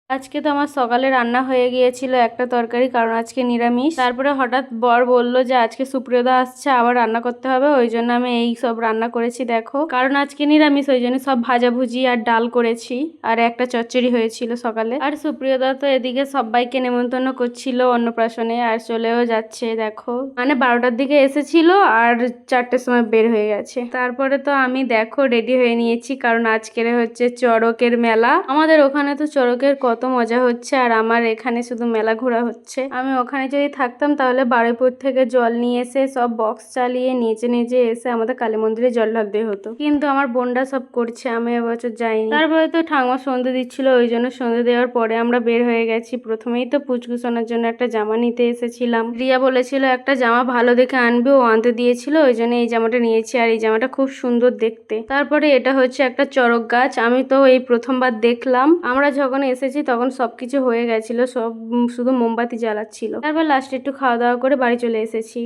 আজকে তো আমার সকালে রান্না হয়ে গিয়েছিল একটা তরকারি, কারণ আজকে নিরামিষ। তারপরে হঠাৎ বর বলল যে আজকে সুপ্রিয়দা আসছে, আবার রান্না করতে হবে, ওই জন্য আমি এই সব রান্না করেছি। দেখো, কারণ আজকে নিরামিষ, ওই জন্য সব ভাজাভুজি আর ডাল করেছি, আর একটা চচ্চড়ি হয়েছিল সকালে। আর সুপ্রিয়দা তো এদিকে সবাইকে নেমন্তন্ন করছিল অন্নপ্রাশনে, আর চলেও যাচ্ছে। দেখো, মানে 12টার দিকে এসেছিল আর 4টের সময় বের হয়ে গেছে। তারপরে তো আমি দেখো রেডি হয়ে নিয়েছি, কারণ আজকের হচ্ছে চড়কের মেলা। আমাদের ওখানে তো চড়কের কত মজা হচ্ছে, আর আমার এখানে শুধু মেলা ঘোরা হচ্ছে। আমি ওখানে যদি থাকতাম তাহলে বারুইপুর থেকে জল নিয়ে এসে সব বক্স চালিয়ে নিজে নিজে এসে আমাদের কালী মন্দিরে জল ঢালতে হতো, কিন্তু আমার বোনরা সব করছে, আমি এবছর যাইনি। তারপরে তো ঠাকুমা সন্ধে দিচ্ছিল, ওই জন্য সন্ধে দেওয়ার পরে আমরা বের হয়ে গেছি। প্রথমেই তো পুচকু সোনার জন্য একটা জামা নিতে এসেছিলাম। রিয়া বলেছিল একটা জামা ভালো দেখে আনবে, ও আনতে দিয়েছিল, ওই জন্য এই জামাটা নিয়েছি, আর এই জামাটা খুব সুন্দর দেখতে। তারপরে এটা হচ্ছে একটা চড়ক গাছ, আমি তো এই প্রথমবার দেখলাম। আমরা যখন এসেছি তখন সবকিছু হয়ে গেছিল, সব শুধু মোমবাতি জ্বালাচ্ছিল। তারপর লাস্টে একটু খাওয়া দাওয়া করে বাড়ি চলে এসেছি।